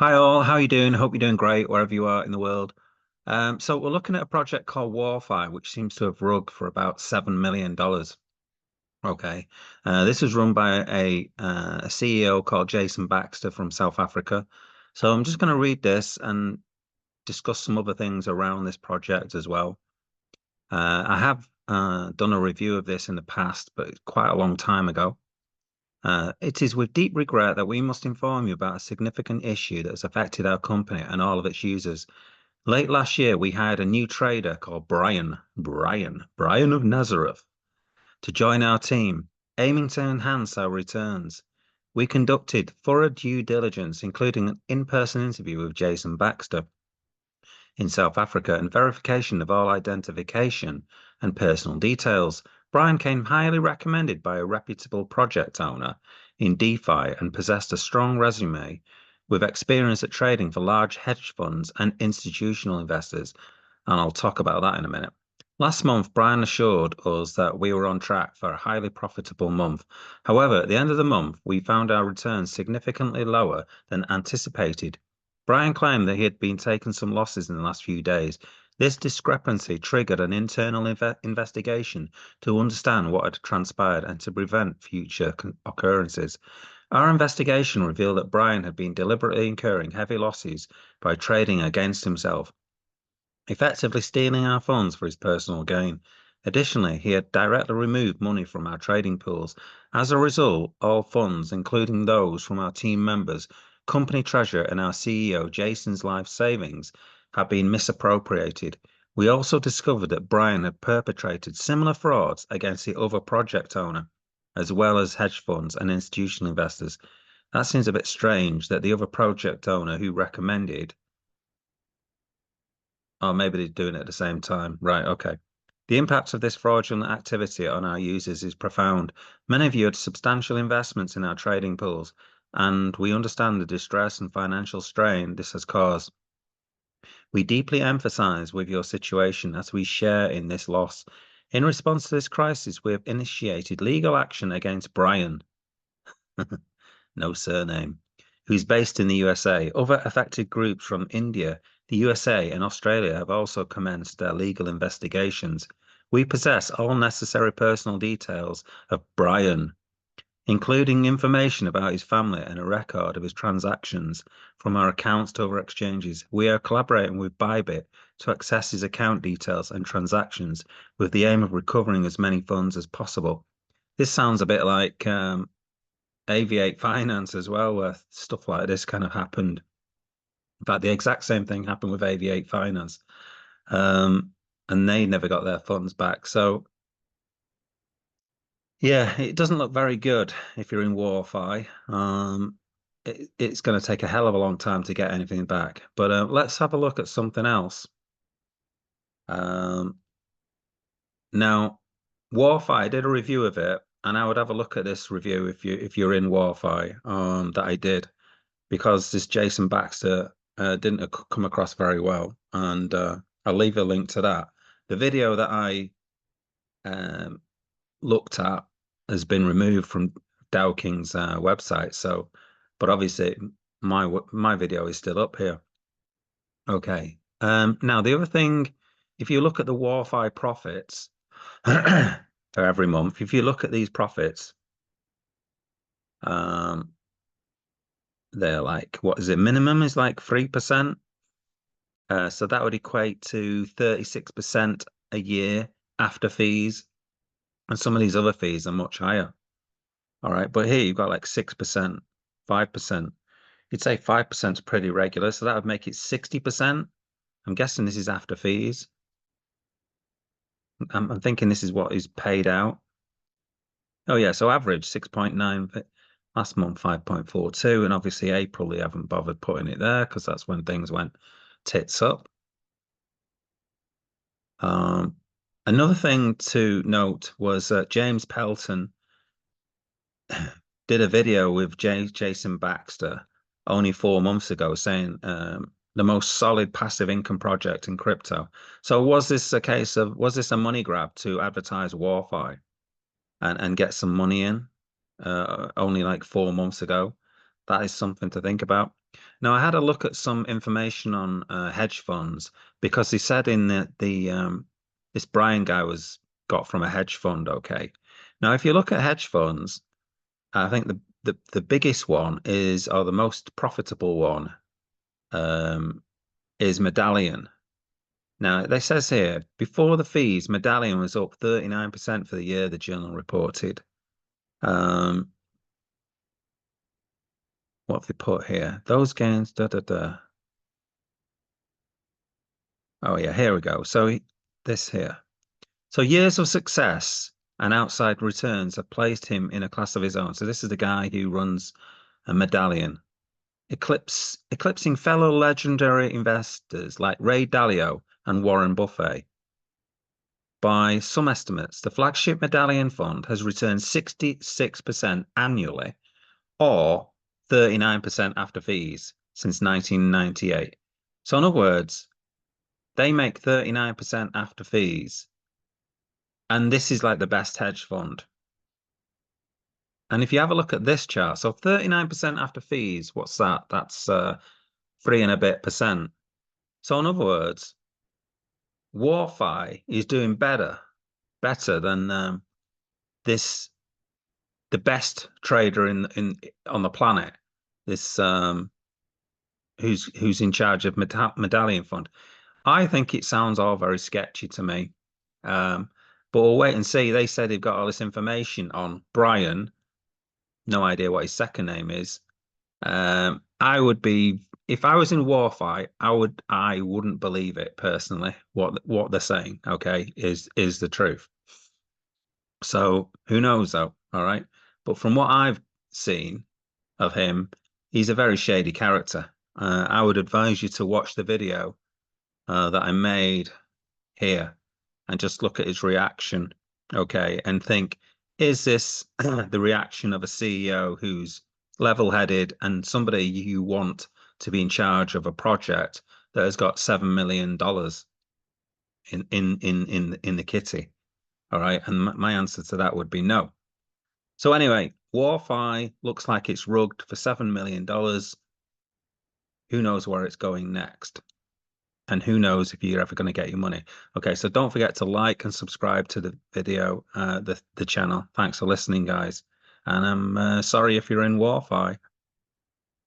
Hi all, how are you doing? Hope you're doing great wherever you are in the world. So we're looking at a project called Warfi, which seems to have rug for about $7 million. Okay, this was run by a CEO called Jason Baxter from South Africa. So I'm just going to read this and discuss some other things around this project as well. I have done a review of this in the past, but it's quite a long time ago. It is with deep regret that we must inform you about a significant issue that has affected our company and all of its users. Late last year, we hired a new trader called Brian of Nazareth, to join our team, aiming to enhance our returns. We conducted thorough due diligence, including an in-person interview with Jason Baxter in South Africa and verification of all identification and personal details. Brian came highly recommended by a reputable project owner in DeFi and possessed a strong resume with experience at trading for large hedge funds and institutional investors. And I'll talk about that in a minute. Last month, Brian assured us that we were on track for a highly profitable month. However, at the end of the month, we found our returns significantly lower than anticipated. Brian claimed that he had been taking some losses in the last few days. This discrepancy triggered an internal investigation to understand what had transpired and to prevent future occurrences. Our investigation revealed that Brian had been deliberately incurring heavy losses by trading against himself, effectively stealing our funds for his personal gain. Additionally, he had directly removed money from our trading pools. As a result, all funds, including those from our team members, company treasurer, and our CEO Jason's life savings, had been misappropriated. We also discovered that Brian had perpetrated similar frauds against the other project owner, as well as hedge funds and institutional investors. That seems a bit strange that the other project owner who recommended, or maybe they're doing it at the same time. Right, okay. The impact of this fraudulent activity on our users is profound. Many of you had substantial investments in our trading pools, and we understand the distress and financial strain this has caused. We deeply empathize with your situation as we share in this loss. In response to this crisis, we have initiated legal action against Brian, no surname, who's based in the USA. Other affected groups from India, the USA, and Australia have also commenced their legal investigations. We possess all necessary personal details of Brian, including information about his family and a record of his transactions from our accounts to other exchanges. We are collaborating with Bybit to access his account details and transactions with the aim of recovering as many funds as possible. This sounds a bit like Aviate Finance as well, where stuff like this kind of happened. In fact, the exact same thing happened with Aviate Finance, and they never got their funds back. So, yeah, it doesn't look very good if you're in Warfi. It's going to take a hell of a long time to get anything back. But let's have a look at something else. Um, Now, Warfi, I did a review of it, and I would have a look at this review if you're in Warfi, that I did, because this Jason Baxter didn't come across very well, and I'll leave a link to that. The video that I um, looked at has been removed from Dowking's website, so, but obviously my video is still up here. Okay. Now the other thing, if you look at the Warfi profits for every month, if you look at these profits, um, they're like, what is it? Minimum is like 3%. So that would equate to 36% a year after fees. And some of these other fees are much higher. All right. But here you've got like 6%, 5%. You'd say 5% is pretty regular. So that would make it 60%. I'm guessing this is after fees. I'm thinking this is what is paid out. Oh, yeah. So average 6.9. Last month, 5.42. And obviously, April, they haven't bothered putting it there because that's when things went tits up. Um, Another thing to note was James Pelton did a video with Jason Baxter only 4 months ago saying the most solid passive income project in crypto. So was this a case of, was this a money grab to advertise Warfi and get some money in only like 4 months ago? That is something to think about. Now, I had a look at some information on hedge funds because he said in the this Brian guy was got from a hedge fund. Okay. Now, if you look at hedge funds, I think the biggest one is, or the most profitable one, um, is Medallion. Now, it says here, before the fees, Medallion was up 39% for the year, the journal reported. What have they put here? Those gains, da da da. Oh yeah, here we go. So this here. So years of success and outside returns have placed him in a class of his own. So this is the guy who runs a Medallion, eclipsing fellow legendary investors like Ray Dalio and Warren Buffett. By some estimates, the flagship Medallion fund has returned 66% annually, or 39% after fees since 1998. So in other words, they make 39% after fees. And this is like the best hedge fund. And if you have a look at this chart, so 39% after fees, what's that? That's 3 and a bit percent. So in other words, Warfi is doing better than this, the best trader in on the planet. This who's in charge of Medallion Fund. I think it sounds all very sketchy to me. But we'll wait and see. They said they've got all this information on Brian. No idea what his second name is. I would be, if I was in Warfi, I wouldn't believe it personally. What they're saying, okay, is the truth. So who knows though? All right. But from what I've seen of him, he's a very shady character. I would advise you to watch the video that I made here and just look at his reaction, okay, and think, is this the reaction of a CEO who's level-headed and somebody you want to be in charge of a project that has got $7 million in the kitty? All right, and my answer to that would be no. So anyway, Warfi looks like it's rugged for $7 million. Who knows where it's going next? And who knows if you're ever going to get your money. Okay, so don't forget to like and subscribe to the video, the channel. Thanks for listening, guys. And I'm sorry if you're in Warfi.